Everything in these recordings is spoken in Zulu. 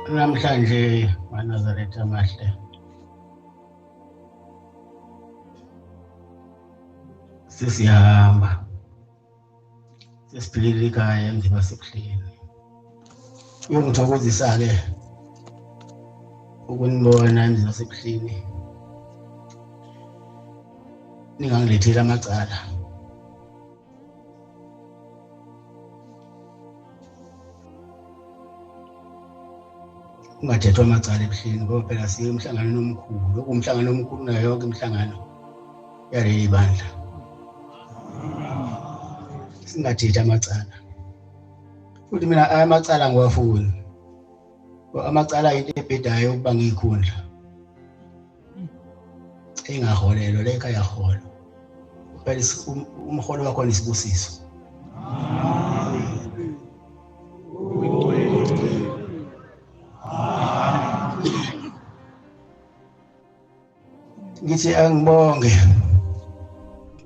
Namhlanje maNazaretha amahle sesiyahamba sesiphilile ekhaya emzini wasebuhleni. Kuyongithokozisa-ke ukunibona emzini wasebuhleni ningangiletheli amacala. Kungathethwa amacala ebuhleni ngoba phela siye emhlanganweni omkhulu, okumhlangano omkhulu nayo yonke imihlangano yaleli bandla. Singathethi amacala. Futhi mina amacala ngiwafuni. Amacala into ebhedayo ukubanga ikhundla. Engaholelo le ekhaya holo. Phela umholo wakho nisibusiso. Ngithi angibonge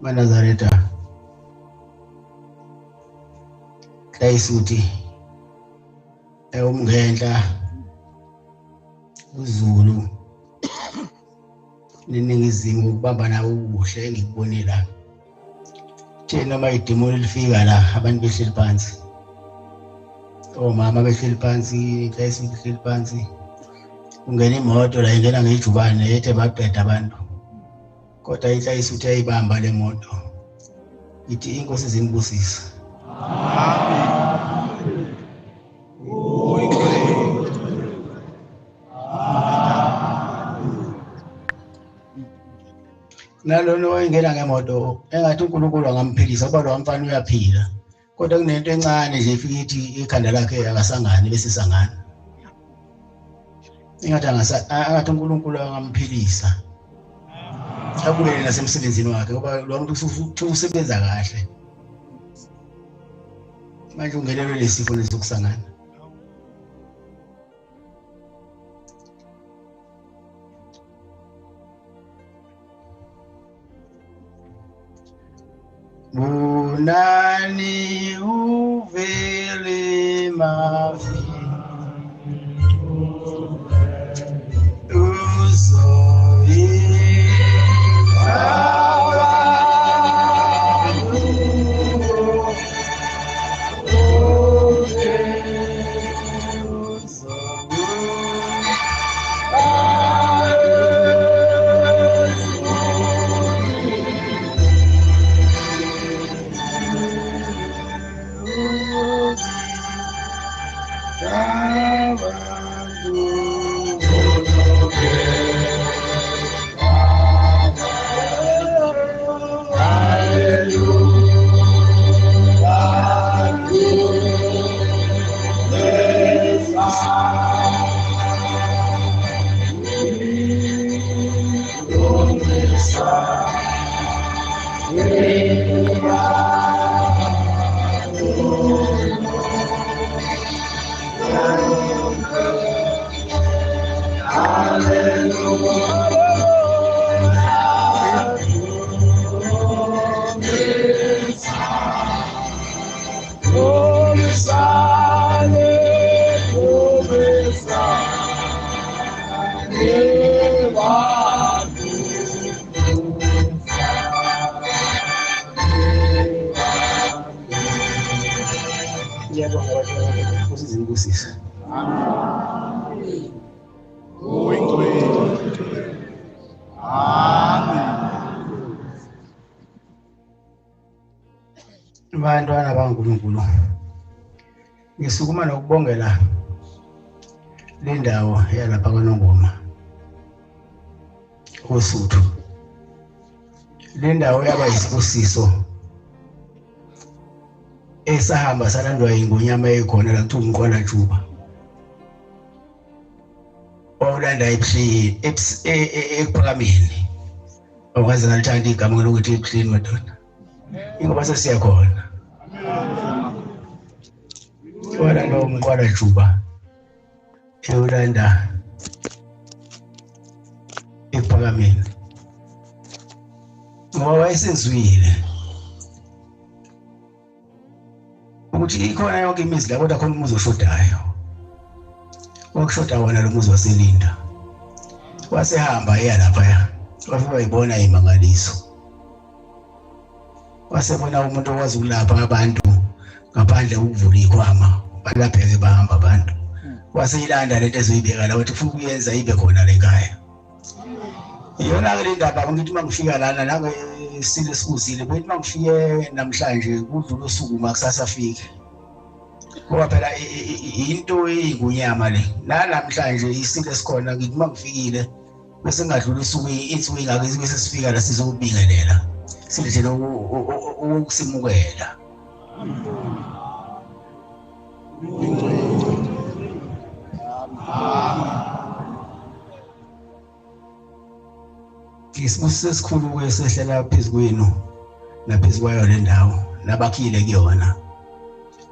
maNazaretha Dayisuthi umngenhla uZulu neningizimu ukubamba nawo ukuhle engikubone la. Thina noma idemoni lifika la abantu behleli phansi. Omama behleli phansi, Dayisuthi behleli phansi. Ungena imoto la ingena ngejubane ethe baqeda abantu. Kodwa iNhlayisuthi ayibamba le moto. Ithi inkosi zinibusisa. Amen. Nalona wayengena ngemoto engathi uNkulunkulu angamphilisa ngoba lo mfana uyaphila. Kodwa kunento encane nje ifika ithi ikhanda lakhe akasangani bese sangana. Engathi uNkulunkulu angamphilisa. Abuyele nasemsebenzini wakhe ngoba lo muntu usebenza kahle. Manje ungenelwe lesifo lesokusangana. Bunani uvele mafi Bantwana bakaNkulunkulu, ngisukuma nokubongela le ndawo yalapha kwaNongoma oSuthu. Le ndawo yaba yisibusiso esahamba salandwa ingonyama ekhona la kuthiwa uMqwala Juba. Owulanda ebuhleni ekuphakameni. Okwazi ngalithanda igama lokuthi ebuhleni madoda. Ingoba sesiyakhona. Wala lo Mqwala Juba ewulanda ekuphakameni. Ngoba wayesenzwile ukuthi ikhona yonke imizi la kodwa khona umuzi oshodayo. wakushoda wona lo muzi waselinda. Wasehamba eya lapha wafika wayibona imangaliso. Wasebona umuntu owazi ukulapha abantu ngaphandle ukuvula ikhwama balapheke bahamba abantu. Waseyilanda lento ezoyibeka la wathi ufuna ukuyenza ibe khona le ekhaya. Iyona ke le ndaba ngithi mangifika lana nange isile sikusile bethi mangifike namhlanje kudlula usuku makusasa afike. Ngoba phela into eyingunyama le namhlanje isile sikhona ngithi mangifikile bese ngadlula usuku insuku ingake bese sifika la sizobingelela silethe ukusimukela. Isibusiso esikhulu kwesehlela phezu kwenu naphezu kwayo le ndawo nabakhile kuyona.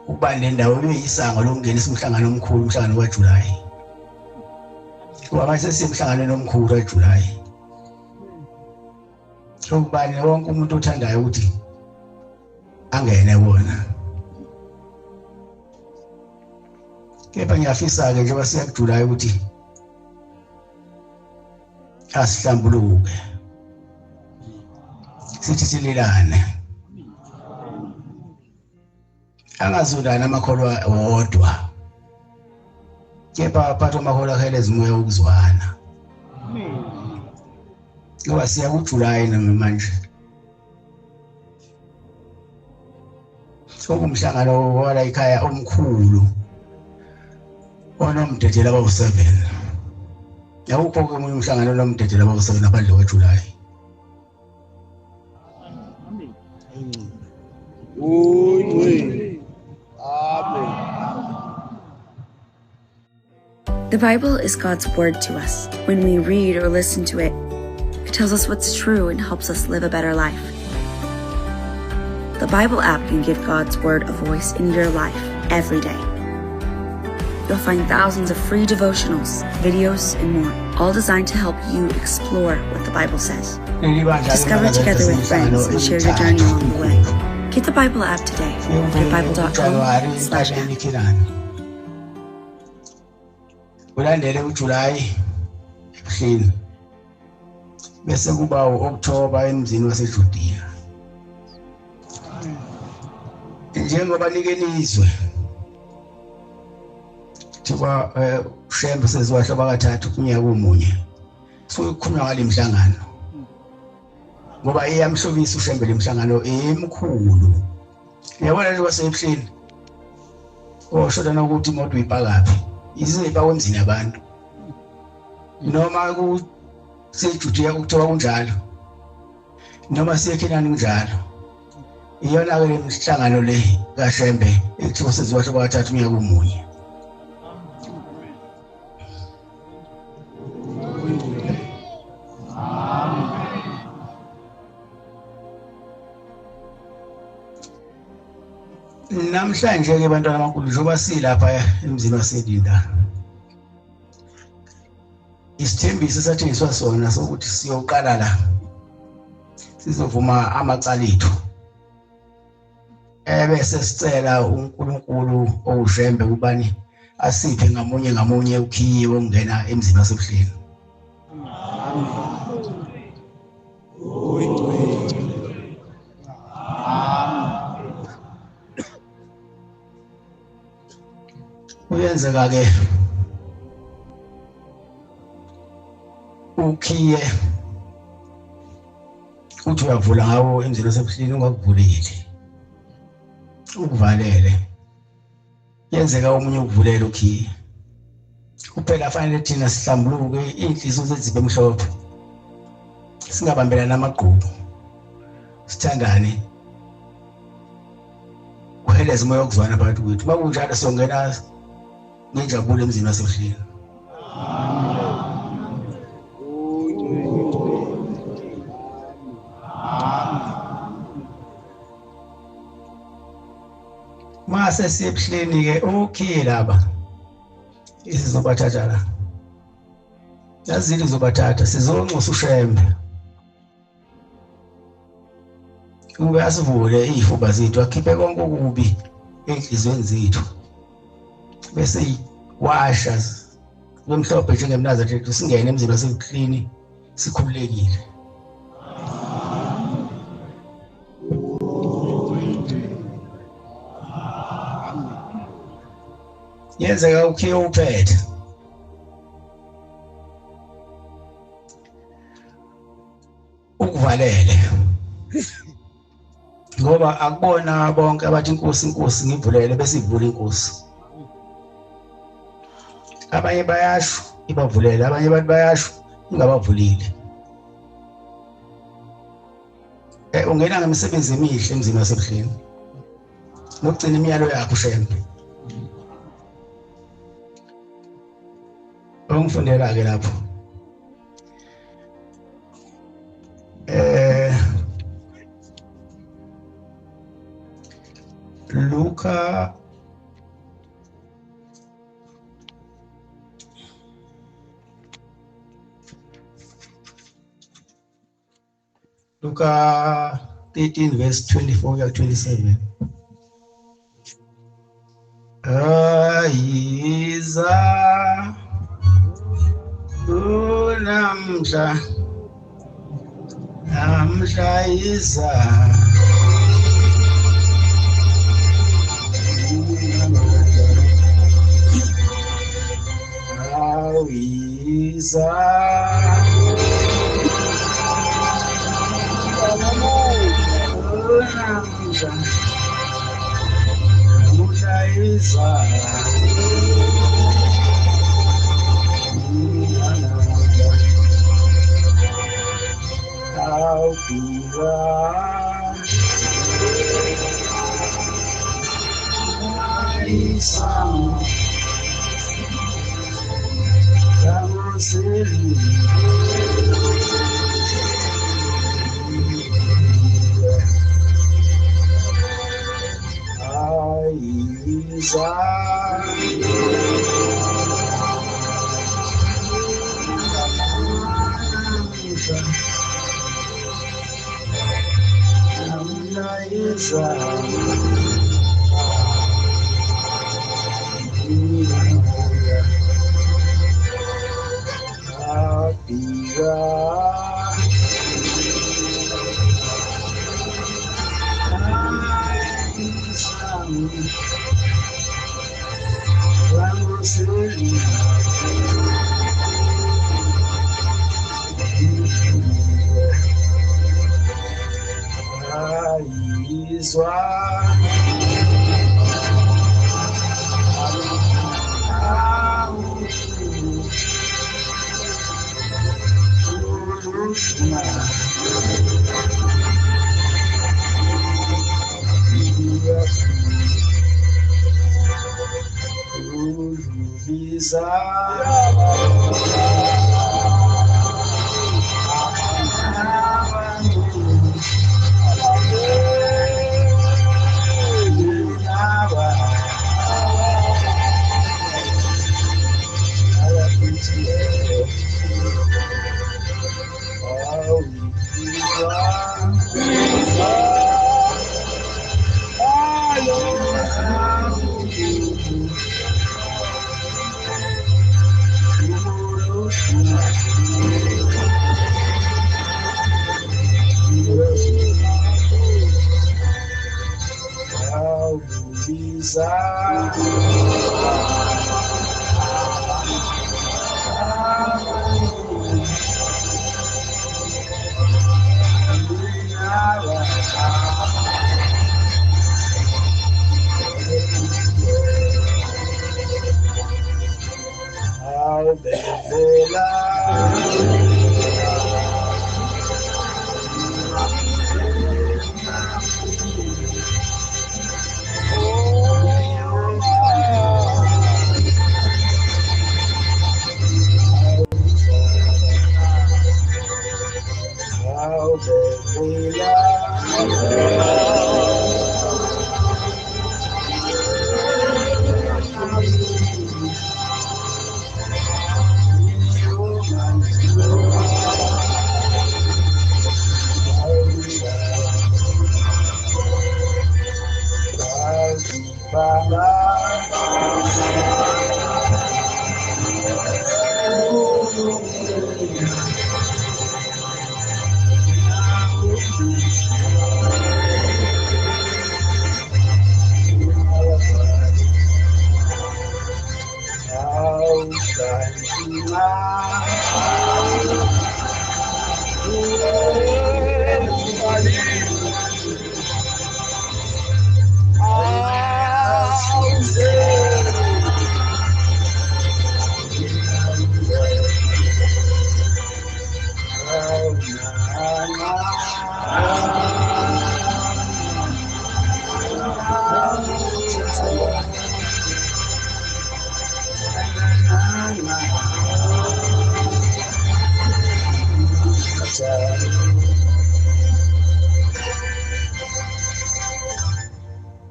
Ukuba le ndawo beyisango lokungenisa umhlangano omkhulu, umhlangano kaJulayi. Kuba manje sisemhlanganweni omkhulu kaJulayi. Sokubani wonke umuntu othandayo ukuthi angene wona. Kepha ngiyafisa ke njengoba siya kuJulayi ukuthi asihlambuluke. Sithi sililane. Angazulana amakholwa wodwa. Kepha aphatha amakholwa aheleza umoya wokuzwana. Ngoba siya kuJulayi namanje. Sokumhlangano wala ekhaya omkhulu. Onomdedela abawu7. Yawukho ke umunye umhlangano nomdedela abawu7 ngaphandle kwaJulayi. The Bible is God's word to us. When we read or listen to it, it tells us what's true and helps us live a better life. The Bible app can give God's word a voice in your life every day. You'll find thousands of free devotionals, videos, and more, all designed to help you explore what the Bible says. Discover together with friends and share your journey along the way. Get the Bible app today at bible.com/app. Ulandele uJulayi ebuhleni. Bese kuba uOctober emzini waseJudiya. Njengoba nikenizwe thiba ushembe seziwahla bakathathu kunyaka omunye. Sokukhulunywa ngale mhlangano. Ngoba iyamhlobisa ushembe lemhlangano emkhulu. Yabona nje wasebuhleni. Oshoda nokuthi imoto uyipakaphi. Izipa kwemzini abantu. Noma ku seJudiya kuthiwa kunjalo. Noma siyeKhenani kunjalo. Iyona ke lemhlangano le kaShembe ekuthiwa seziwahla bakathathu unyaka omunye. Namhlanje ke bantwana abankulu njengoba silapha emzini waselinda. Isithembiso esathengiswa sona sokuthi siyoqala la. Sizovuma amacala ethu. Bese sicela uNkulunkulu owushembe kubani asiphe ngamunye ukhiye wokungena emzini wasebuhleni. Uyenzeka ke ukhiye uthi uyavula ngawo emzini wasebuhleni ungakuvuleli. Ukuvalele. Yenzeka omunye ukuvulele ukhiye. Kuphela fanele thina sihlambuluke inhliziyo zethu emhlophe. Singabambelana amagqubu. Sithandane. Kuheleza umoya wokuzwana phakathi kwethu. Makunjalo songena ngenjabulo emzini wasebuhleni. Mase siyebuhleni ke ukhiye laba. Isizobathatha la. Yazile izobathatha sizonxusa ushembe. Ube asivule izifuba zethu akhiphe konke okubi enhlizweni zethu. Bese washa Bemhlophe njengemnaza Jesu singene emzini waseklini sikhululekile. Yenzeka ukhiye uphethe. Ukuvalele. Ngoba akubona bonke abathi inkosi ngivulele bese ivula inkosi. Abanye bayasho ibavulele, abanye abantu bayasho ingabavulile. Ungena ngemisebenzi emihle emzini wasebuhleni. Nokugcina imiyalo yakho shembe. Ongifundela ke lapho. Luka Luka 13 verse 24 to 27. Aiza namhla iza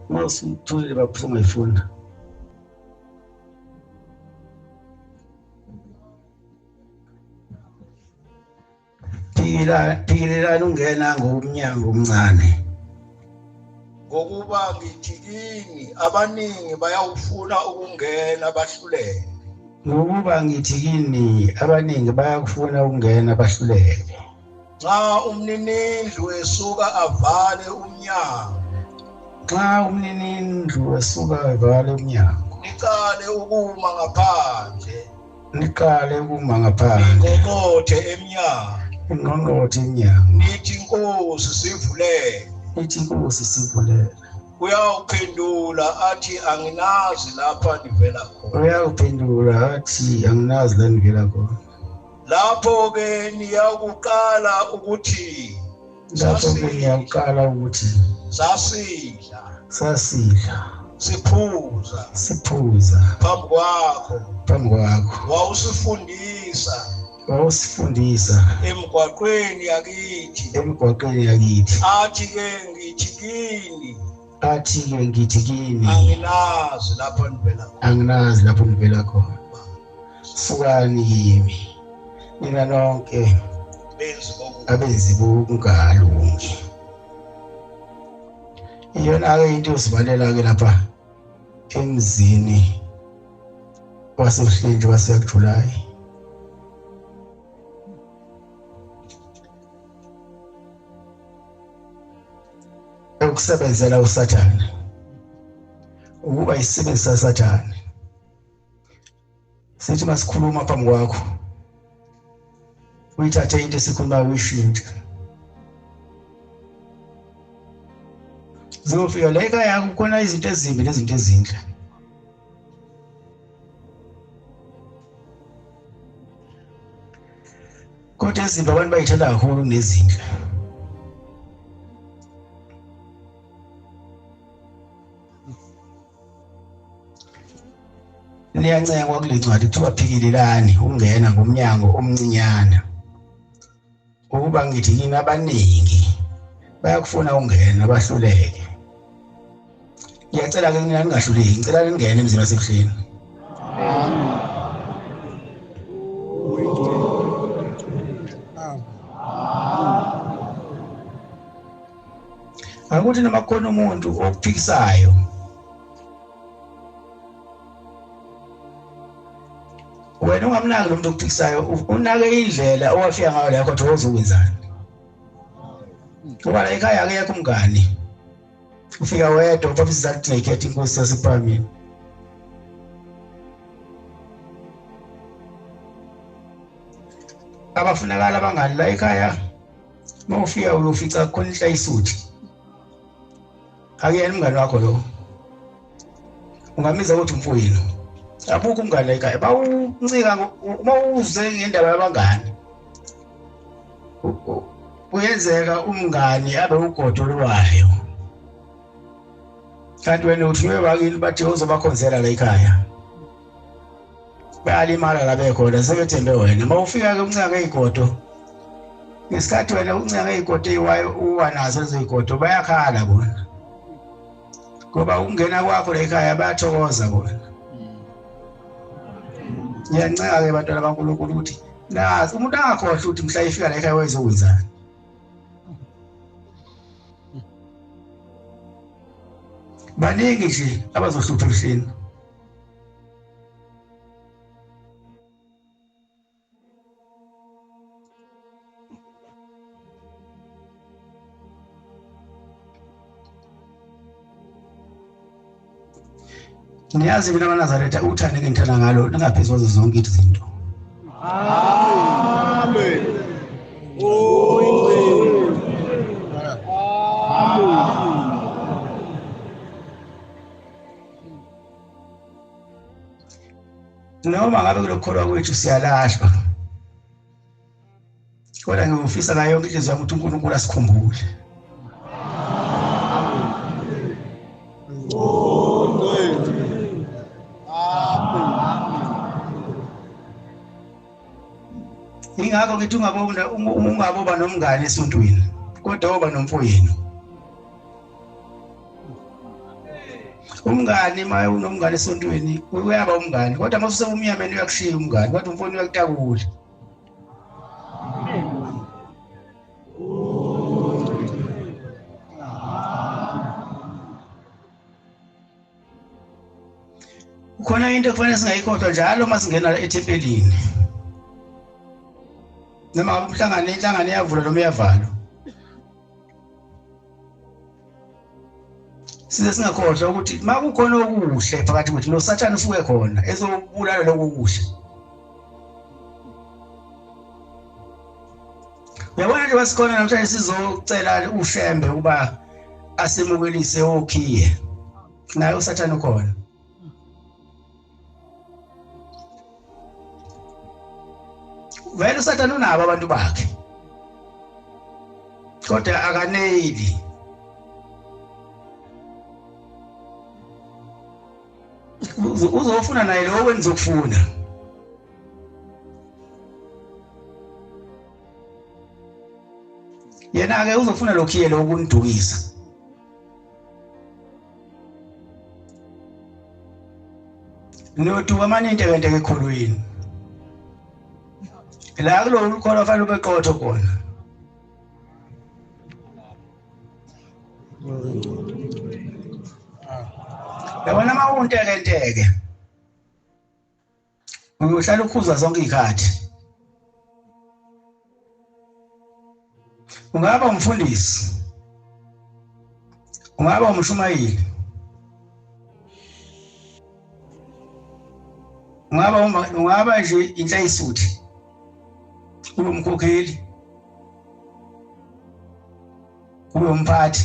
Mawusithule baphuma ifuna. Phikilelani ungena ngomnyango omncane. Ngokuba ngithi kini abaningi bayawufuna ukungena bahluleke. Ngokuba ngithi kini abaningi bayakufuna ukungena bahluleke. Xa umninindlu esuka avale umnyango. Xa umninindlu esuka avale umnyango. Niqale ukuma ngaphandle. Niqale ukuma ngaphandle. Ingqongqothe emnyango. Ingqongqothe emnyango. Nithi Nkosi sivulele. Nithi Nkosi sivulele. Uyawuphendula athi anginazi lapha nivela khona. Uyawuphendula athi anginazi la nivela khona. Lapho ke niyakuqala ukuthi lapho ke niyaqala ukuthi sasidla siphuza phambi kwakho wawusifundisa emgwaqweni yakithi athi ke ngithi kini anginazi lapho nivela khona. Sukani kimi nina nonke abenzi bokungalungi. Iyona-ke into yosibalela ke lapha emzini wasebuhlenje waseJulayi. Ukusebenzela uSathane, ukuba isisebenzi saSathane. Sithi masikhuluma phambi kwakho uyithathe into esikhuluma uyishintshe. Zofika la ekhaya yakho khona izinto ezimbi nezinto ezinhle. Kodwa ezimbi abantu bayithanda kakhulu nezinhle. Niyancengwa kule ncwadi kuthiwa phikilelani ungena ngomnyango omncinyana. Ukuba ngithi kini abaningi bayakufuna ungena bahluleke. Ngiyacela ke mina ningahluleki, ngicela ningene emzini wasebuhleni. Akuthi noma khona umuntu okuphikisayo wena ungamnaki lo muntu okuphikisayo, unake indlela owafika ngayo la kodwa uzokwenzani. Ngoba la ekhaya akekho umngani. Ufika wedwa ngoba isizathi ngekhetha inkosi yasephamini. Abafunakala abangani la ekhaya mawufika uyofica khona inhlayisuthi. Akuyena umngani wakho lo. Ungamiza ukuthi umfowenu. Abukho umngane ekhaya bawuncika uma uze ngendaba yabangani. Kuyenzeka umngani abe ugodo lwayo. Kanti wena uthi webakini bathi uzobakhonzela la ekhaya. Bayalimala la bekhona sebethembe wena. Mawufika ke uncika ngezigodo. Ngesikhathi wena uncika ngezigodo eyiwayo uwanazo lezo zigodo bayakhala bona. Ngoba ungena kwakho la ekhaya bayathokoza bona. Ngiyancika ke bantwana baNkulunkulu ukuthi nazi umuntu angakhohlwa ukuthi mhla efika la ekhaya wayezokwenzani. Baningi nje abazohlupha ebuhleni. Niyazi mina amaNazaretha uthande ngithanda ngalo ningaphezulu zonke izinto. Amen. Noma ngabe kulokholwa kwethu siyalashwa. Kodwa ngiyofisa ngayo yonke inhliziyo yami ukuthi uNkulunkulu asikhumbule. Ingakho ngithi ungaboba nomngane esontweni, kodwa oba nomfowenu. Umngane maye unomngane esontweni uyaba umngane, kodwa mase umyameni uyakushiya umngane, kodwa umfowenu uyakutakula. Khona into kufanele singayikhohlwa njalo masingena ethempelini. Noma ngabe inhlangano iyavula noma iyavalwa. Size singakhohlwa ukuthi makukhona okuhle phakathi kwethu noSathane usuke khona ezobulala lokho kuhle. Uyabona nje wasikhona namhlanje sizocela uShembe ukuba asemukelise okhiye. Naye uSathane ukhona. Vele uSathane unabo abantu bakhe. Kodwa akaneli. Uzofuna naye lo wenza ukufuna. Yena ke uzofuna lokhiye lo kunidukisa. Noduka amaningi into ekholweni. La kulo ukhona fanele ubeqotho khona. Yabona mawunteke. Uyohlala ukhuza zonke izikhathi. Ungaba umfundisi. Ungaba umshumayeli. Ungaba nje inhlayisuthi. Ube umkhokheli. Ube umphathi.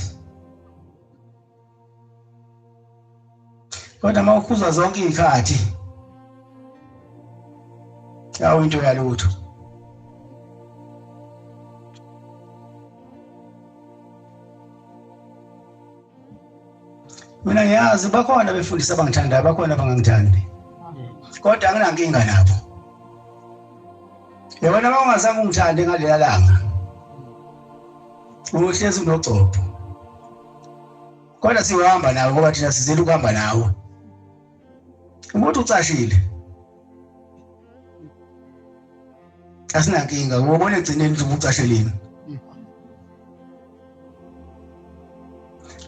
Kodwa mawukhuza zonke izikhathi yawo into yalutho. Mina ngiyazi bakhona befundisa abangithandayo, bakhona abangangithandi. Kodwa anginankinga nabo. Yabona bawungazange ungithande ngalela langa. Uhlezi unogcopho. Kodwa siyohamba nawe ngoba thina sizele ukuhamba nawe. Umuntu ucashile. Asinankinga, ubone egcineni ukuthi ucasheleni.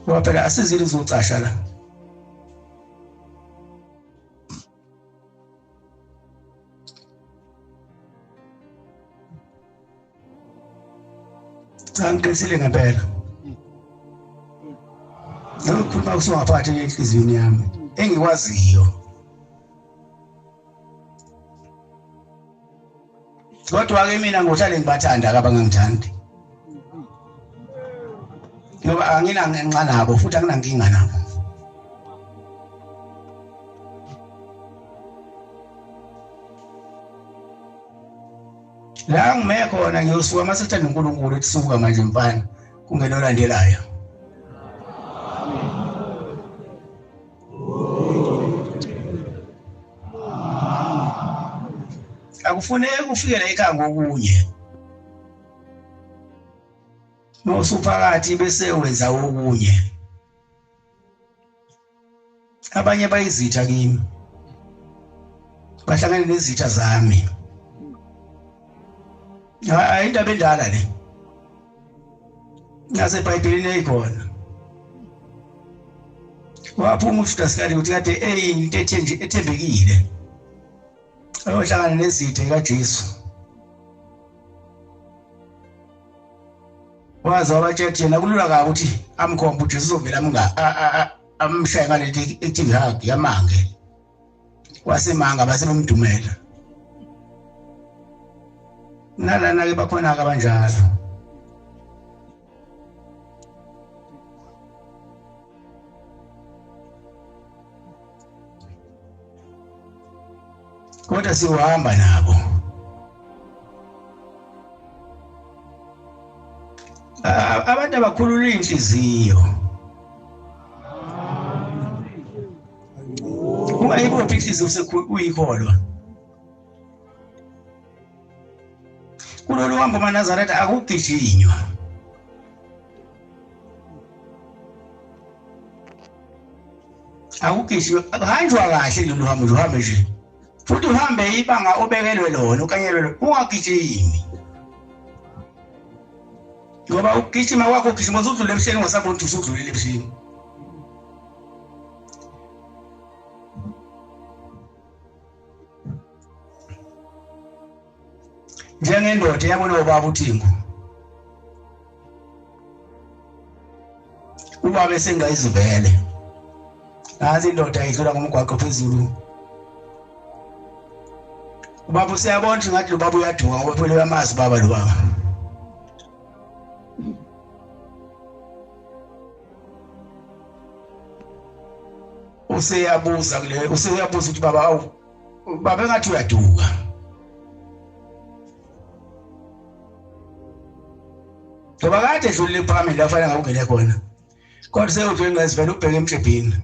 Ngoba phela asizile uzocasha la. Angiqinisile ngempela. Ukukhuluma kusungaphathi enhliziyweni yami engikwaziyo. Kodwa ke mina ngohlale ngibathanda abangangithandi. Ngoba anginangenxa nabo futhi anginankinga nabo. La ngime khona ngiyosuka masethanda uNkulunkulu etsuka manje mfana kungena olandelayo. Akufuneki ufike la ekhaya ngokunye. Mawusuphakathi bese wenza okunye. Abanye bayizitha kimi. Bahlangane nezitha zami. Indaba endala le. Nase eBhayibhelini eyikhona. Waphuma uJudas kade ukuthi kade into ethembekile. Ayohlangana nezitha kaJesu. Waza wabathethe yena kulula kabi ukuthi amkhombe uJesu uzovela amshaye ngalethi ethi hug yamange. Wasemanga base bemdumela. nalana ke bakhona abanjalo. Kodwa siwahamba nabo. Abantu abakhulula inhliziyo. Ungayibophi inhliziyo usekuyikholwa. Kulolu hambo maNazaretha akugijinywa. Akugijinywa, hanjwa kahle lolu hambo uhambe nje. Futhi uhambe ibanga obekelwe lona ukanyelwe lona ungagijimi. Ngoba ukugijima kwakho ugijima uzudlule emhleni ungasaboni ukuthi usudlulile emhleni. Njengendoda yabona ubaba uThixo. Ubaba esengayizivele. Nazi indoda idlula ngomgwaqo phezulu. Ubaba usiyabona ukuthi ngathi lo baba uyaduka ngoba phela uyamazi baba lo baba. Useyabuza ukuthi baba awu baba engathi uyaduka. Ngoba kade edlulile phambili la fanele ngakungene khona. Kodwa sewudlule ngazivela ubheke emshebhini.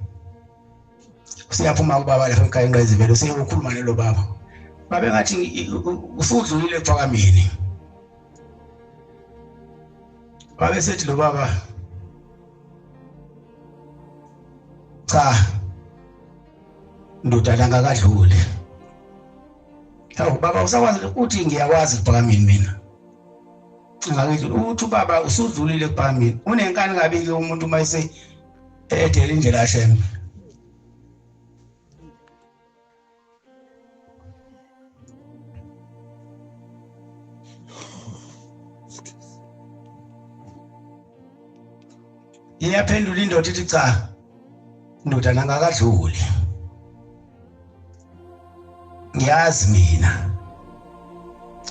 Usiyaphuma kubaba la ekhaya ngazivela useyokhuluma nalo baba. Babe ngathi usudlulile ephakameni. Babe sethi lo baba cha ndoda langakadluli. Hawu baba usakwazi ukuthi ngiyakwazi ephakameni mina. Ngakithi uthi baba usudlulile ephakameni. Unenkani kabi ke umuntu mayise edela indlela yashembe. Iyaphendula indoda ithi cha ndoda nangakadluli. Ngiyazi mina.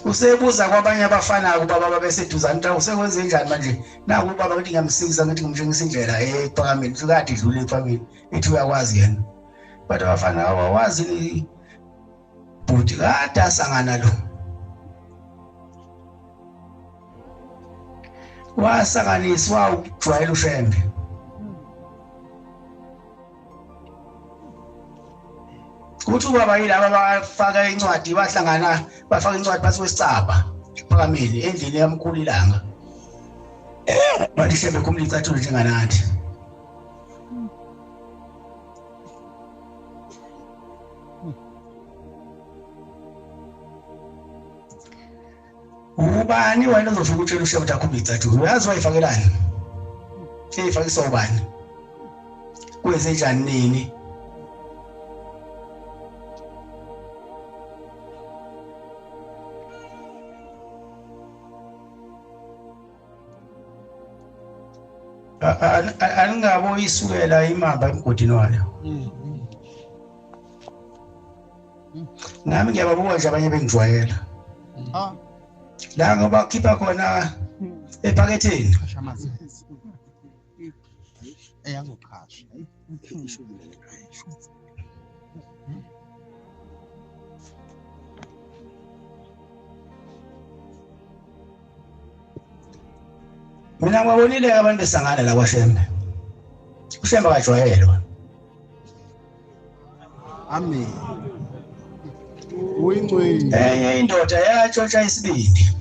Usebuza kwabanye abafana kubaba beseduzana ukuthi usekwenze njani manje naku baba ukuthi ngiyamsiza ngithi ngimshengisa indlela ephakameni sikade idlule ephakameni ethi uyakwazi yena. But abafana awawazi bhuti kade asangana lo. Wasanganiswa ukujwayela ushembe. Kuthi ubaba yilabo bafaka incwadi bahlangana bafaka incwadi phansi kwesicaba ephakameni endlini yamkhulu ilanga. Bathi shembe kumlicathulo njenganathi. Ubani wena ozofika utshela ushembe ukuthi akho icathulo uyazi wayifakelani? Eyifakisa ubani? Kwenze njani nini? Alingabo isukela imamba emgodini walo. Nami ngiyababuka nje abanye bengijwayela. La ngoba khipha khona ephaketheni. Eyangokhasha. Mina ngibabonile abantu besangana la kwaShembe. uShembe akajwayelwa. Amen. Uyingcwele. Enye indoda yatshontsha isibindi.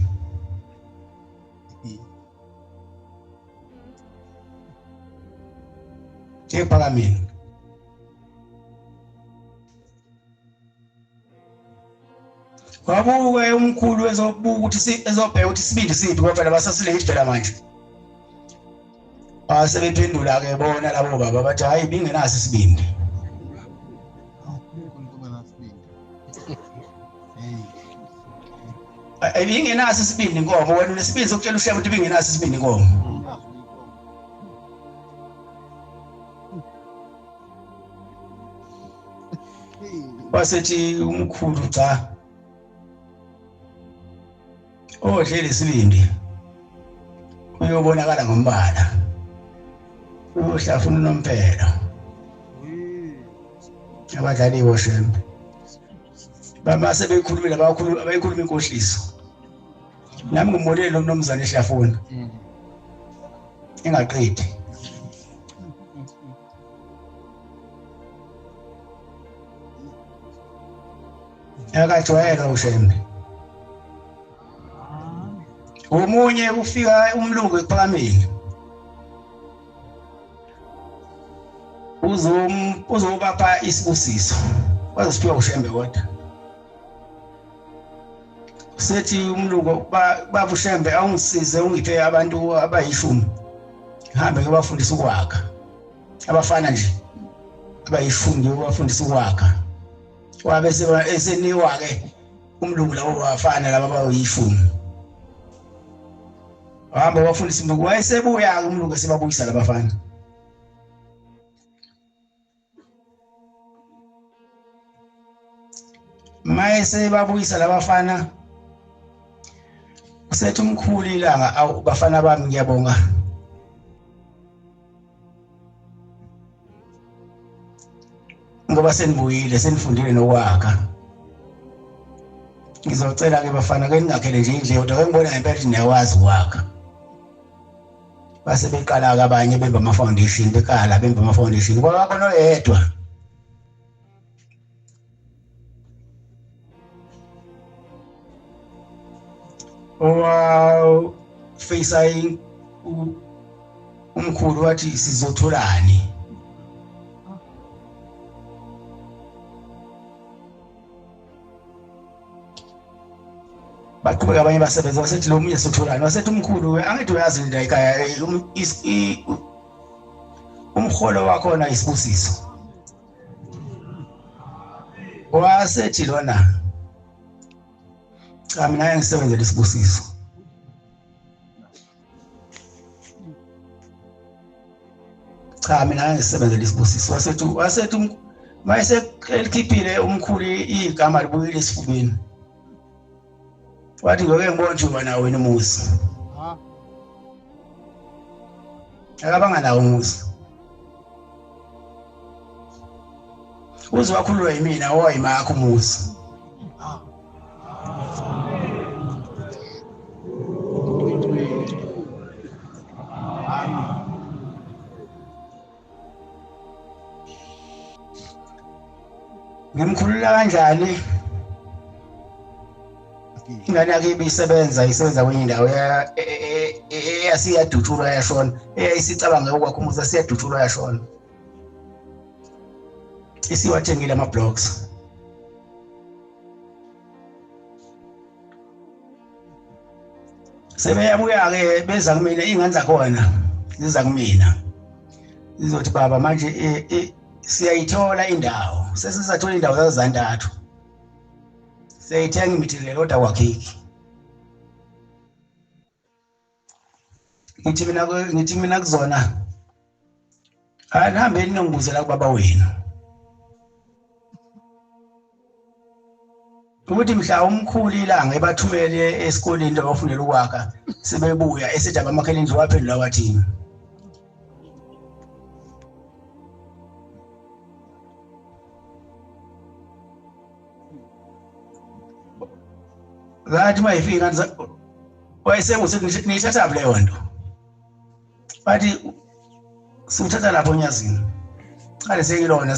Ephakameni. Wabuke umkhulu ezobuka ukuthi ezobheka ukuthi isibindi siphi ngoba phela basasile phela manje. Sebephendula ke bona labo baba bathi hayi bingenaso isibindi. Bingenaso isibindi inkomo wena unesibindi sokutshela uShembe ukuthi bingenaso isibindi inkomo. Basethi umkhulu cha ohleli Sibindi uyobonakala ngombala uyohlafuna unomphela abadlali boshembe bamase bekhulumile abayikhuluma inkohliso nami ngimolele lo mnumzane ehlafuna engaqedi akajwayela ushembe umunye ufika umlungu ephakameni uzobapha isibusiso wazosiphiwa ushembe kodwa sethi umlungu baba ushembe awungisize ungiphe abantu abayishumi ngihambe ngibafundisa ukwakha abafana nje abayishumi ngibafundisa ukwakha wabe eseniwa ke umlungu labo bafana laba abayishumi hamba wafundisa umlungu wayesebuya umlungu esebabuyisa labafana mayese babuyisa labafana usethi umkhulu ilanga awu bafana bami ngiyabonga ngoba senibuyile senifundile nokwakha ngizocela ke bafana ke ningakhele nje indlela kodwa ngibona ngempela ukuthi niyakwazi ukwakha base beqala ke abanye bemba ama foundation bekala bemba ama foundation kwaba khona oyedwa wow face umkhulu wathi sizotholani baqhubeka abanye basebenza basethi lo munye sotholani wasethi umkhulu angithi uyazi la ekhaya umholo wakho na isibusiso wasethi lona cha mina ngisebenzela isibusiso cha mina ngisebenzela isibusiso wasethi mayese elikhiphile umkhulu igama libuyile esifubeni wathi ngoke ngibona nje nawe wena umuzi akabanga nawo umuzi uze wakhululwa yimina owayimakho umuzi ngimkhulula kanjani ingane yakhe isebenza kwenye indawo eyasiyadutshulwa yashona eyayisicabanga ukwakha umuzi asiyadutshulwa yashona isiwathengile ama-blocks sebeyabuya-ke beza kumina iy'ngane zakhona ziza kumina zizothi baba manje siyayithola indawo sesizathola indawo zazizantathu siyayithenga imithi kodwa kwakheki ngithi mina kuzona anihambeni ningibuzela kubaba wenu ukuthi mhla umkhulu ilanga ebathumele esikoleni abafundela ukwakha sebebuya esethi abamakhele indlu waphendula wathini ngathi mayifika wayesengusethi niyithatha leyo nto bathi siwuthatha lapho onyazini qale sekilona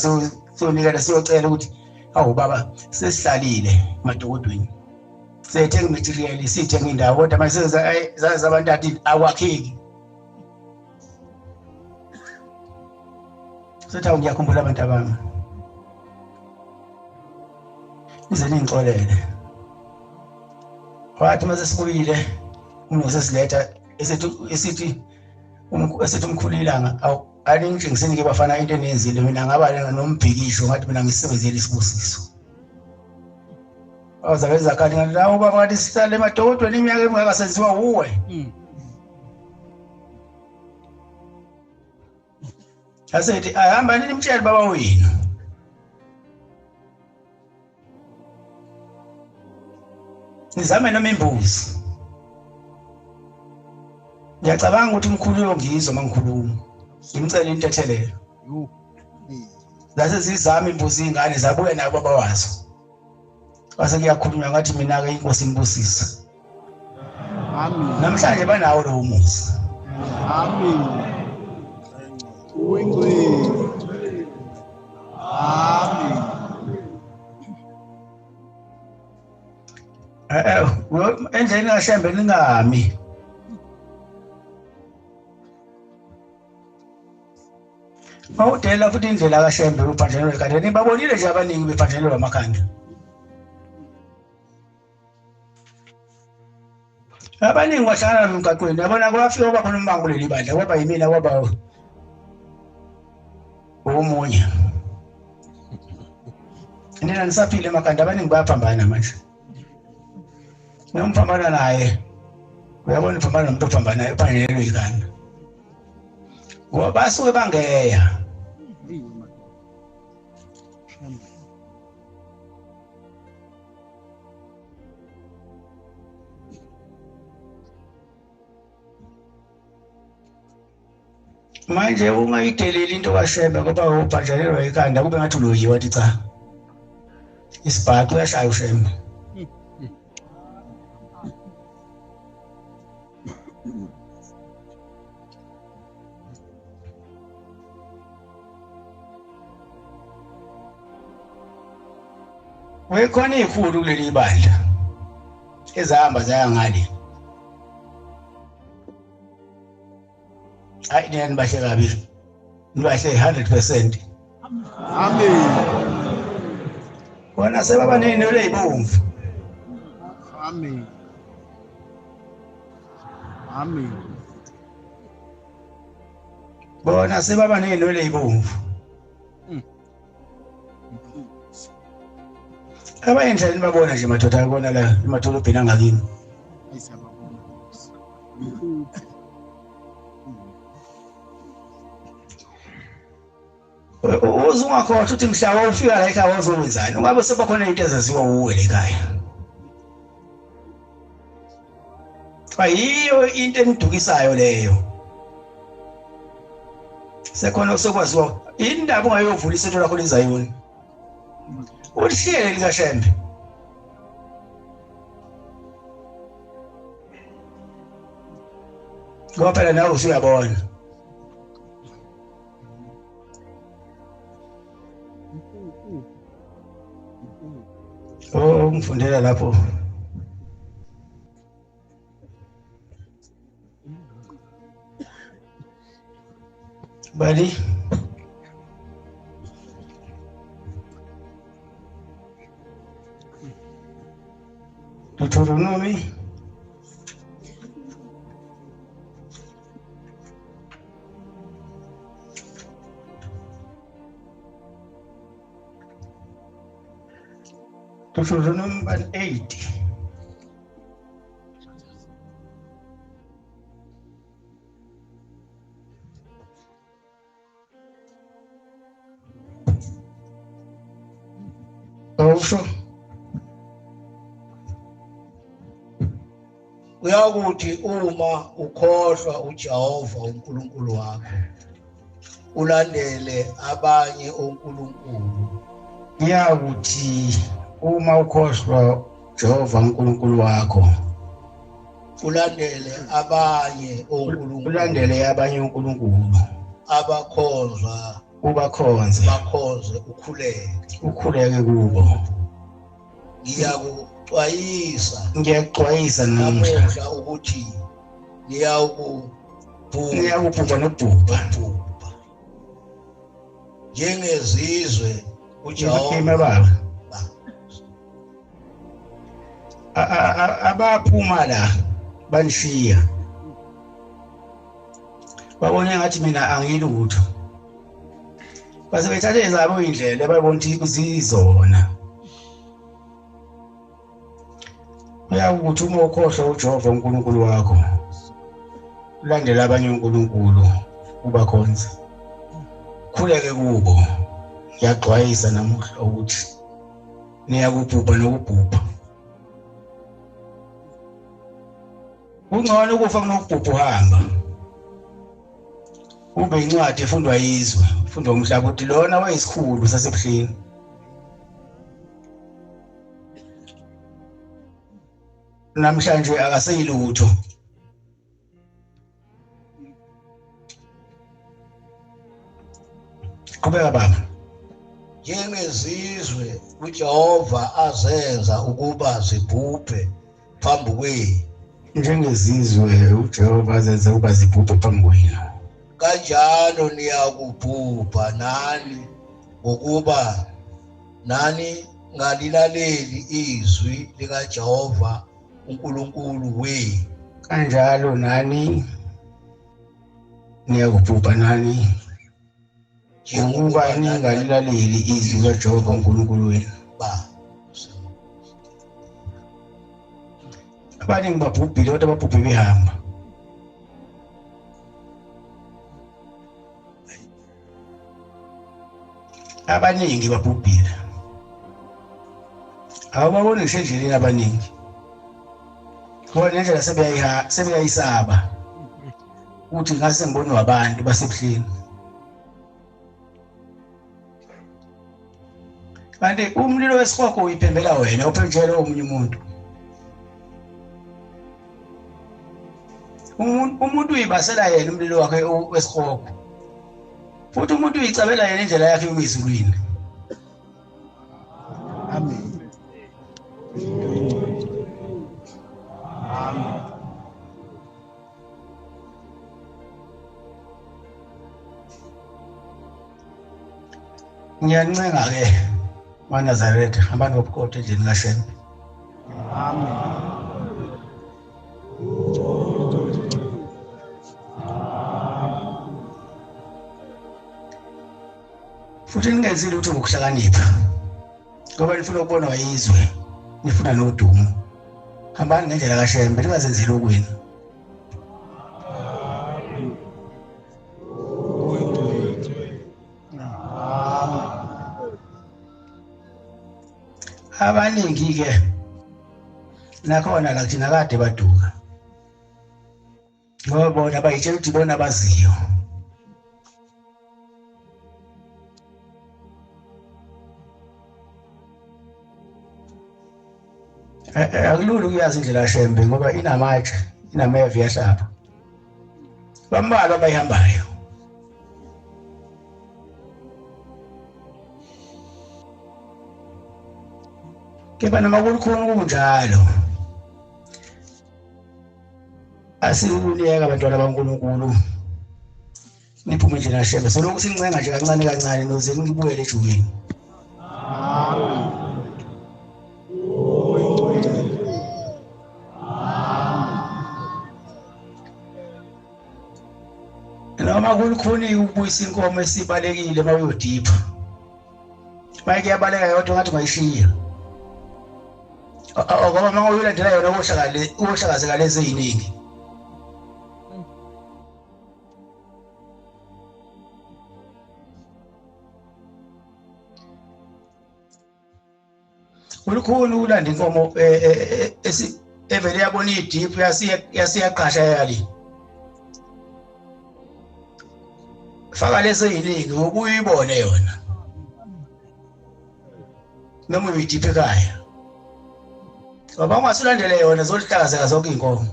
sonikela siyocela ukuthi awu baba sesihlalile madokodweni sethenga material sithenga indawo kodwa manje zaza abantu athi akwakheki sethi ngiyakhumbula abantu abami ize ningixolele wathi mase sibuyile umuntu sesiletha esithi umkhulu ilanga awu alingitshengiseni ke bafana into enenzile mina ngaba nombhikisho ngathi mina ngisebenzele isibusiso awuzakwenza kanti ngalawo baba ngathi sihlale emadokodweni iminyaka emingakasenziwa uwe asethi ahamba nini mtshele baba wenu nizame noma imbuzi Ngiyacabanga ukuthi umkhulu uyongizwa mangikhuluma. Ngimcela into ethelelo. Lase zizama imbuzi ingane zabuya nabo baba wazo. Base kuyakhulunywa ngathi mina ke inkosi imbusisa. Amen. Namhlanje banawo lo muzi. Amen. Uwingwe. Amen. Endleni kaShembe ningami. Mawudela futhi indlela kaShembe uphanjelwe kanti nibabonile nje abaningi bephanjelwe amakhanda. Abaningi bahlala emgaqweni yabona kwafika kwaba khona umbango leli bandla kwaba yimina kwaba omunye. Nina nisaphile emakhanda abaningi bayaphambana manje. Ngiyamphambana naye. Uyabona uphambana nomuntu ophambana ephanjelwe ikhanda. Ngoba basuke bangeya. Manje ungayideleli into kaShembe ngoba ubhanjelelwa ikhanda kube ngathi uloyiwa wathi cha. Isibhacu uyashaya uShembe. Wekhona ikhulu kuleli bandla. Ezahamba zaya ngale. Hayi nini bahle kabi. Nibahle 100%. Amen. Bona sebaba nenelo ezibomvu. Amen. Amen. Bona sebaba nenelo ezibomvu. Abayendleleni babona nje madoda akona la emadolobheni angakini. Uzungakhohlwa ukuthi mhla ufika la ekhaya wazowenzani ungabe sebakhona into ezaziwa uwe lekhaya. Ayiyo into enidukisayo leyo. Sekhona sokwaziwa indaba ungayovula isetho lakho lezayoni. Ulihlele likaShembe. Ngoba phela nawe usuyabona. Oh, ngifundela lapho. Bali. Deuteronomy. Deuteronomy 8. Also, uyakuthi uma ukhohlwa uJehova uNkulunkulu wakho ulandele abanye onkulunkulu. Uyakuthi uma ukhohlwa Jehova uNkulunkulu wakho ulandele abanye onkulunkulu. Ulandele abanye onkulunkulu abakhonzwa ubakhonze bakhonze ukhuleke kubo. Ngiyakuxwayisa namuhla ukuthi niyakubhubha nokubhubha njengezizwe uJehova abaphuma la banishiya babone ngathi mina angilutho base bethathe zabo indlela bayibona ukuthi kuzizona. Uyakuthi uma ukhohlwa uJehova uNkulunkulu wakho ulandela abanye uNkulunkulu ubakhonze khuleke kubo. Ngiyaxwayisa namuhla ukuthi niyakubhubha nokubhubha. Kungcono ukufa kunokubhubha uhamba. Ube incwadi efundwa yizwe, ifundwa umhlaba ukuthi lona wayisikhulu sasebuhleni. Namhlanje akaseyilutho. Qhubeka baba. Njengezizwe uJehova azenza ukuba zibhubhe phambi kwenu. Njengezizwe uJehova azenza ukuba zibhubhe phambi kwenu. Kanjalo niyakubhubha nani ngokuba nani ngalilaleli izwi likaJehova uNkulunkulu wenu. Kanjalo nani niyakubhubha nani ngokuba ningalilaleli izwi likaJehova uNkulunkulu wenu. Abaningi babhubhile kodwa babhubhe behamba. Abaningi babhubhile. Awubaboni ngisho endleleni abaningi. Ngoba nendlela sebeyayisaba. Uthi ngase ngibone wabantu basebuhleni. Kanti umlilo wesikhoko uyiphembela wena uphembela omunye umuntu. Umuntu uyibasela yena umlilo wakhe wesikhoko. Futhi umuntu uyicabela yena indlela yakhe yokuyizikwini. Amen. Amen. Ngiyancenga ke maNazaretha abantu bobukhotho endlini kaShembe. Amen. Futhi ningenzi lutho ngokuhlakanipha. Ngoba nifuna ukubonwa yizwe, nifuna nodumo. Hambani ngendlela kaShembe, ningazenzeli okwenu. Abaningi ke nakhona la kuthina kade baduka. Ngoba bona bayitshela ukuthi bona baziyo. Akulula ukuyazi indlela kaShembe ngoba inamatshe, inameva yahlaba. Bambalwa abayihambayo. Kepha noma kukhona kunjalo. Asikuleka abantwana baNkulunkulu. Niphume nje kaShembe. Selokhu sincenga nje kancane kancane noze ngibuyele ejulini. Noma kukhona ukubuyisa inkomo esibalekile mawuyodipha. Bayike yabaleka yodwa ngathi ungayishiya. Ngoba uma uyilandela yona uhlakazeka lezi eziningi. Ulukhulu ulanda inkomo evele yabona idiphu yasiyaqasha yali. Faka lezi eziningi ukuyibone yona. Noma uyidiphe ekhaya. Ngoba ungasulandele yona zolihlakazeka zonke inkomo.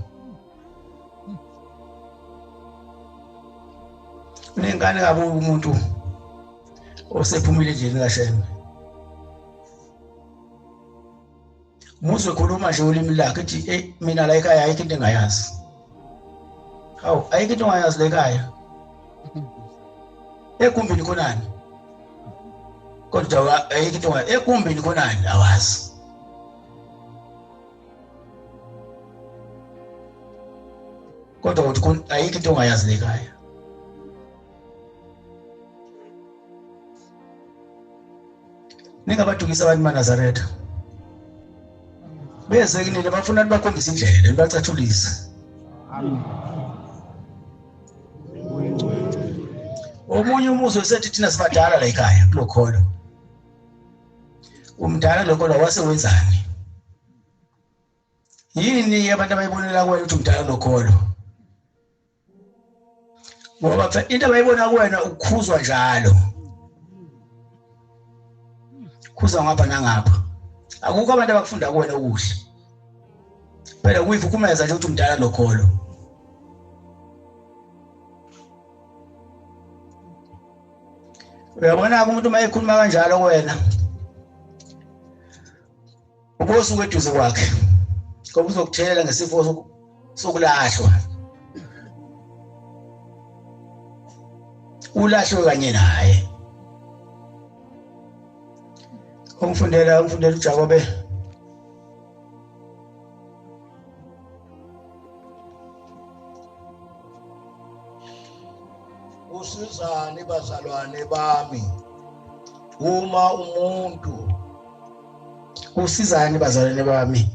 Unengane kabi umuntu osephumile endlini kaShembe. Muze khuluma nje ulimi lakhe ethi mina la ekhaya ayikho into engayazi. Hawu ayikho into ongayazi la ekhaya. Ekumbini khonani. Kodwa ayikho into ekumbini khonani awazi. Kodwa uthi ayikho into ongayazi la ekhaya. Ningabadukisa abantu maNazaretha. Bese kinile bafuna bakhombisa indlela, bacathulise. Amen. Omunye umuzi wesethi thina sibadala la ekhaya kulokholo. Umdala lokho wase wenzani? yini abantu abayibonela kuwena ukuthi umdala nokholo? Ngoba into abayibona kuwena ukukhuzwa njalo, khuza ngapha nangapha. Akukho abantu abakufunda kuwena okuhle, phela kuyifukumeza nje ukuthi umdala nokholo. Uyabona umuntu uma ekhuluma kanjalo kuwena, ubosuke eduze kwakhe, ngoba uzokuthelela ngesifo sokulahlwa. Ulahlwe kanye naye. Umfundela uJakobe. Usizani bazalwane bami uma umuntu usizani bazalwane bami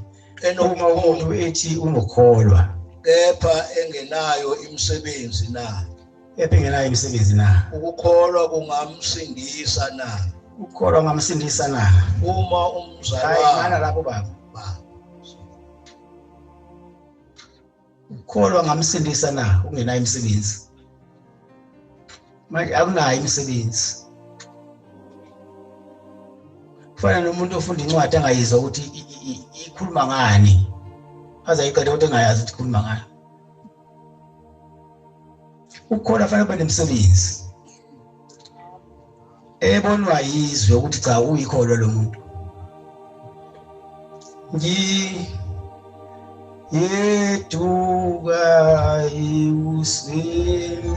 uma umuntu ethi unokholwa kepha engenayo imisebenzi na? Kepha engenayo imisebenzi na? Ukukholwa kungamsindisa na? Ukukholwa kungamsindisa na? Uma umzalwane lapho baba. Ukukholwa kungamsindisa na ungenayo imisebenzi? Manje akunayo imisebenzi. Kufana nomuntu ofunda incwadi angayizwa ukuthi ikhuluma ngani, azayiqeda ukuthi engayazi ukuthi ikhuluma ngani. Ukukholwa fanele ube nemisebenzi ebonwa yizwe ukuthi cha uyikholwa lo muntu. Yeduka usini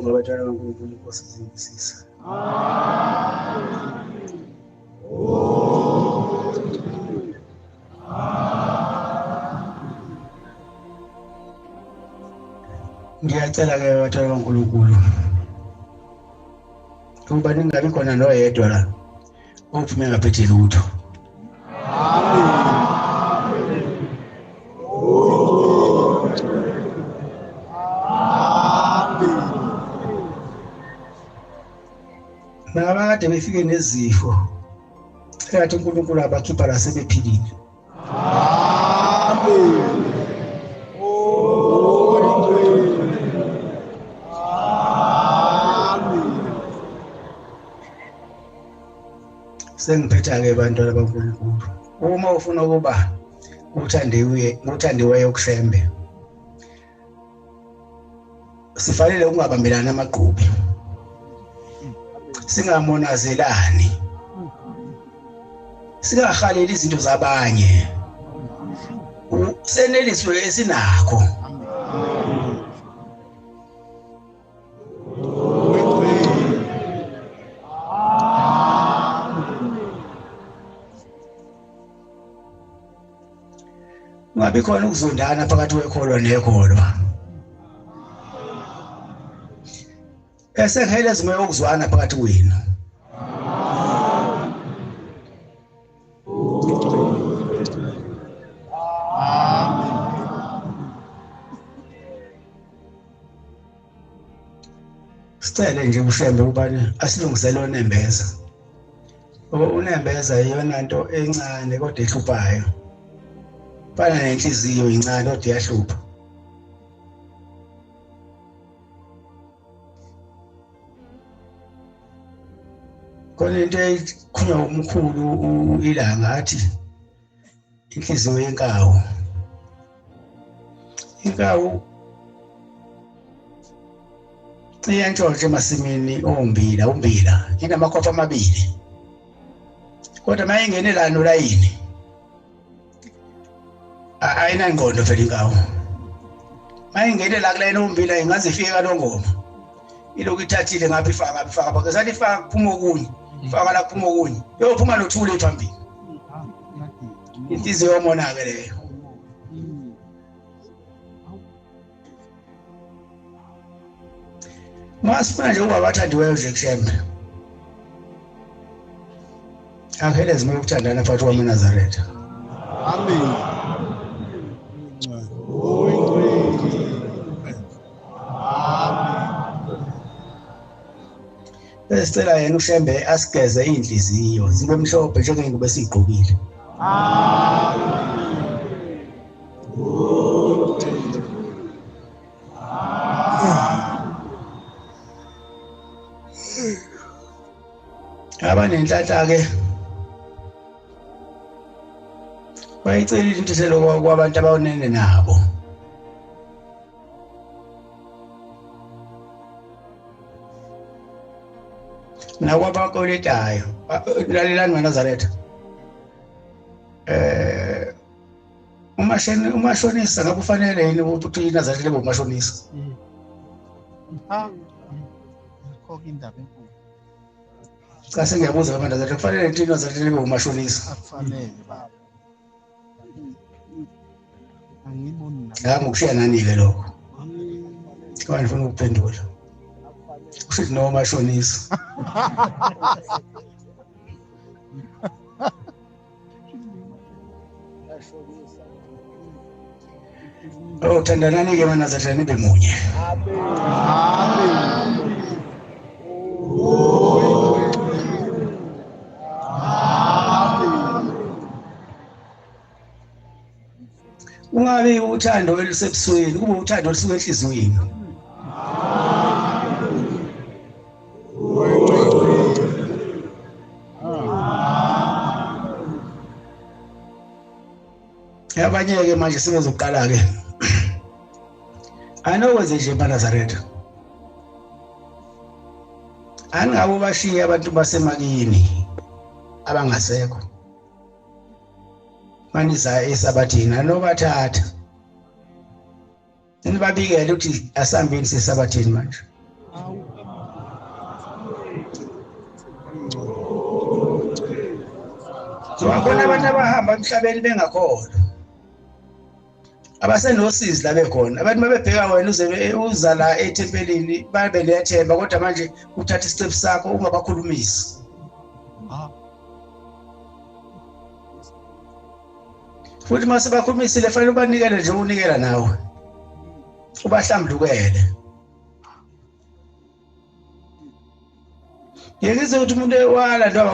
Siyabonga abantwana baNkulunkulu Inkosi izingisisa. Ngiyacela ke abantwana baNkulunkulu ukuba ningabi khona noyedwa la ophume ngaphethe lutho. Nabakade befike nezifo engathi uNkulunkulu abakhipha la sebephilile. Sengiphetha ke bantwana baNkulunkulu, uma ufuna ukuba uthandiweyo okusembe, sifanele ukungabambelana amagqubi, singamonazelani, singahaleli izinto zabanye, seneliswe esinakho. Kungabi khona ukuzondana phakathi kwekholwa nekholwa. Esengihele izimo yokuzwana phakathi kwenu. Sicele nje ushembe ubani asilungisele onembeza. Unembeza iyona nto encane kodwa ehluphayo. Fana nenhliziyo incane kodwa iyahlupha. Khona into ekhulunywa umkhulu ilanga athi inhliziyo yenkawu. Inkawu iyantshontsha emasimini umbila inamakhopha amabili. Kodwa mayingene la nolayini ayinangqondo phela inkawu. Mayingene la kulayini umbila ingaze ifike kaNongoma. Ilokhu ithathile ngapha ifaka phakathi sathi ifaka kuphuma okunye. Ifaka la kuphuma okunye. Yophuma nothule ephambili. Inhliziyo yomonake leyo. Masifuna nje ukuba abathandiweyo nje kushembe. Akhele izimo yokuthandana phakathi kwaMnazaretha. Amen. Besicela yena ushembe asigeze inhliziyo zibe mhlophe njengengubo esiyigqokile. Abanenhlanhla ke bayicelile intshiselo kwabantu abawonene nabo. Nakwabakoletayo lalelani Nazaretha. Umashonisa ngakufanele yini ukuthi iNazaretha lebe umashonisa? Khokho indaba enkulu. Cha sengiyabuza kaNazaretha kufanele ukuthi iNazaretha lebe umashonisa? Akufanele baba. Angiboni na. La ngokushiya nani ke lokho? Kwani ufuna ukuphendula? Usithi no mashonisa. Oh thandanani ke Nazaretha nibe munye. Ungabe uthando elisebusweni kube uthando olusuka enhliziyweni. Abanye ke manje sebezoqala ke. Anokwenze nje eNazaretha. Angabe bashiya abantu basemakini abangasekho. Maniza esabathini anobathatha. Nibabikele ukuthi asambeni sesabathini manje. Wabona abantu abahamba emhlabeni bengakhona. Abasenosizi la bekhona. Abantu mabebheka wena uza la ethempelini babe nethemba kodwa manje uthatha isicebo sakho ungabakhulumisi. Futhi mase bakhulumisile fanele ubanikele nje unikela nawe. Ubahlambulukele. Yekizwe ukuthi umuntu ewala ndaba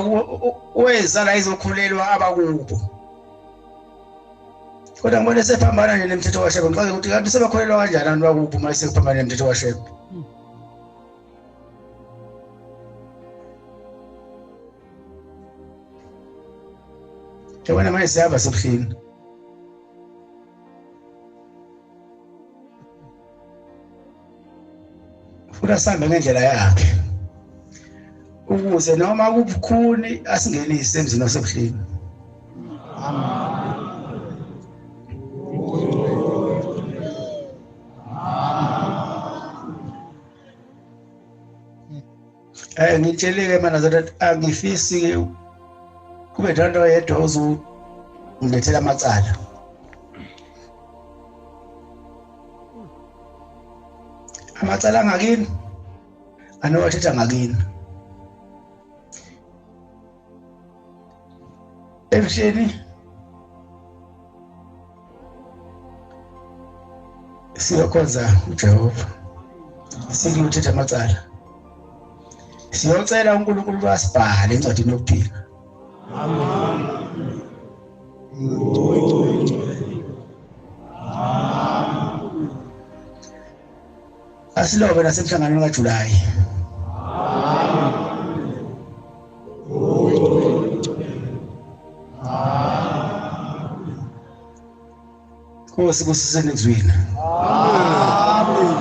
weza la izokhulelwa abakubo. Kodwa ngibona sephambana nje nemthetho kaShembe ngicela ukuthi kanti sebakholelwa kanjani abantu bakubo mase sekuphambana nemthetho kaShembe. Yabona manje siyahamba sebuhlini. Ufuna sihambe ngendlela yakhe. Ukuze noma kubukhuni asingenise emzini wasebuhlini. Ngitsheleke mana zathi angifisi kube nto yedwa uzungilethela amacala. Amacala ngakini anowathetha ngakini. Ebusheni siyokhonza uJehova. Sikuthetha amacala. Siyocela uNkulunkulu asibhale encwadini yokuphila. Amen. Asilobe nasemhlanganweni kaJulayi. Nkosi kusisene kuzwini. Amen.